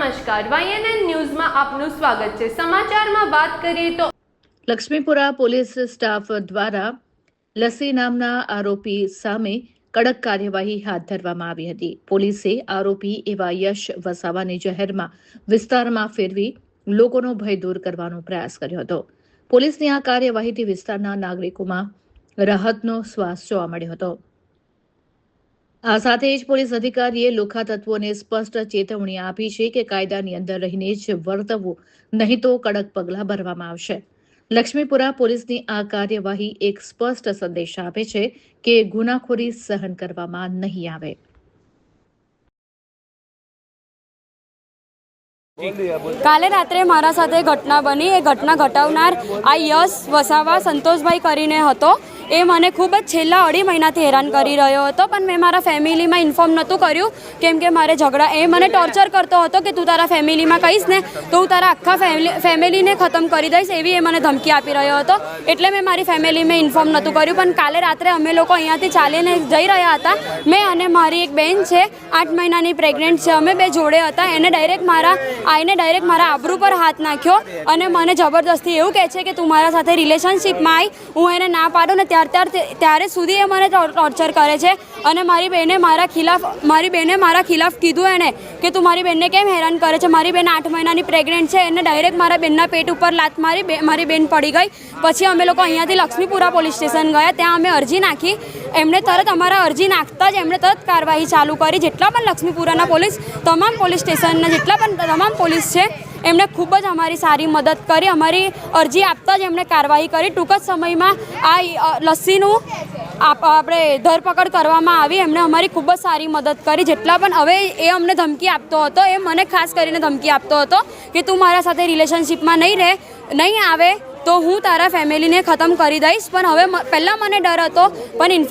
નમસ્કાર, YNN ન્યૂઝમાં આપનું સ્વાગત છે। સમાચારમાં વાત કરીએ તો લક્ષ્મીપુરા પોલીસ સ્ટાફ દ્વારા લસ્સી નામના આરોપી સામે કડક કાર્યવાહી હાથ ધરવામાં આવી હતી। પોલીસે આરોપી એવા યશ વસાવાને જાહેરમાં વિસ્તારમાં ફેરવી લોકોનો ભય દૂર કરવાનો પ્રયાસ કર્યો હતો। પોલીસની આ કાર્યવાહીથી વિસ્તારના નાગરિકોમાં રાહતનો શ્વાસ જોવા મળ્યો હતો। આ સાથે જ પોલીસ અધિકારીએ લુખ્ખા તત્વોને સ્પષ્ટ ચેતવણી આપી છે કે કાયદાની અંદર રહીને જ વર્તવું, નહીં તો કડક પગલાં ભરવામાં આવશે। લક્ષ્મીપુરા પોલીસની આ કાર્યવાહી એક સ્પષ્ટ સંદેશ આપે છે કે ગુનાખોરી સહન કરવામાં નહીં આવે। કાલે રાત્રે મારા સાથે ઘટના બની। એ ઘટના ઘટાવનાર આ યશ વસાવા સંતોષભાઈ કરીને હતો। એ મને ખૂબ જ છેલ્લા 2.5 મહિનાથી હેરાન કરી રહ્યો હતો, પણ મેં મારા ફેમિલીમાં ઇન્ફોર્મ નહોતું કર્યું કેમ કે મારે ઝઘડા એ મને ટોર્ચર કરતો હતો કે તું તારા ફેમિલીમાં કહીશ ને તો હું તારા આખા ફેમિલીને ખતમ કરી દઈશ, એવી એ મને ધમકી આપી રહ્યો હતો। એટલે મેં મારી ફેમિલીમાં ઇન્ફોર્મ નહોતું કર્યું। પણ કાલે રાત્રે અમે લોકો અહીંયાથી ચાલીને જઈ રહ્યા હતા। મેં અને મારી એક બેન છે, 8 મહિનાની પ્રેગ્નન્ટ છે, અમે બે જોડે હતા। એને ડાયરેક્ટ મારા આબરૂ પર હાથ નાખ્યો અને મને જબરદસ્તી એવું કહે છે કે તું મારા સાથે રિલેશનશિપમાં આવી। હું એને ના પાડું ને ત્યારે સુધી એ મને ટોર્ચર કરે છે। અને મારી બેને મારા ખિલાફ કીધું એને કે તું મારી બેનને કેમ હેરાન કરે છે। મારી બેન 8 મહિનાની પ્રેગ્નન્ટ છે, એને ડાયરેક્ટ મારા બેનના પેટ ઉપર લાત મારી, મારી બેન પડી ગઈ। પછી અમે લોકો અહીંયાથી લક્ષ્મીપુરા પોલીસ સ્ટેશન ગયા, ત્યાં અમે અરજી નાખી। એમણે તરત અમારા અરજી નાખતા જ એમણે તરત કાર્યવાહી ચાલુ કરી। જેટલા પણ લક્ષ્મીપુરાના પોલીસ, તમામ પોલીસ સ્ટેશનના જેટલા પણ તમામ પોલીસ છે, એમણે ખૂબ જ અમારી સારી મદદ કરી। અમારી અરજી આપતા જ એમણે કાર્યવાહી કરી। ટૂંક જ સમયમાં આ લસ્સીનું આપણે ધરપકડ કરવામાં આવી। એમણે અમારી ખૂબ જ સારી મદદ કરી। જેટલા પણ હવે એ અમને ધમકી આપતો હતો, એ મને ખાસ કરીને ધમકી આપતો હતો કે તું મારા સાથે રિલેશનશિપમાં નહીં આવે તો હું તારા ફેમિલીને ખતમ કરી દઈશ। પણ હવે પહેલાં મને ડર હતો, પણ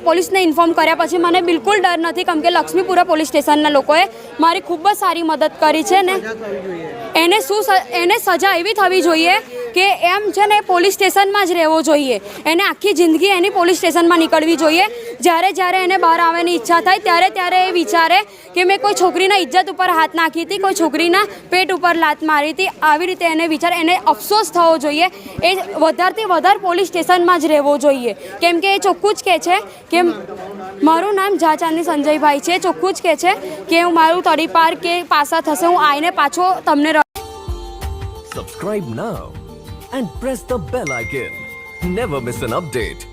પોલીસને ઇન્ફોર્મ કર્યા પછી મને બિલકુલ ડર નથી કેમ કે લક્ષ્મીપુરા પોલીસ સ્ટેશનના લોકોએ મારી ખૂબ જ સારી મદદ કરી છે ને એને સજા એવી થવી જોઈએ કે એમ છે ને પોલીસ સ્ટેશનમાં જ રહેવો જોઈએ। એને આખી જિંદગી એની પોલીસ સ્ટેશનમાં નીકળવી જોઈએ। જ્યારે એને બહાર આવવાની ઈચ્છા થાય ત્યારે એ વિચારે કે મેં કોઈ છોકરીના ઇજ્જત ઉપર હાથ નાખી હતી, કોઈ છોકરીના પેટ ઉપર લાત મારી હતી, આવી રીતે એને વિચારે, એને અફસોસ થવો જોઈએ। એ વધારેથી વધારે પોલીસ સ્ટેશનમાં જ રહેવો જોઈએ કેમ કે એ ચોખ્ખું જ કહે છે કે મારું નામ ઝાચાંદની સંજયભાઈ છે। ચોખ્ખું જ કહે છે કે હું મારું તડીપાર કે પાસા થશે, હું આવીને પાછો તમને Subscribe now and press the bell icon. Never miss an update.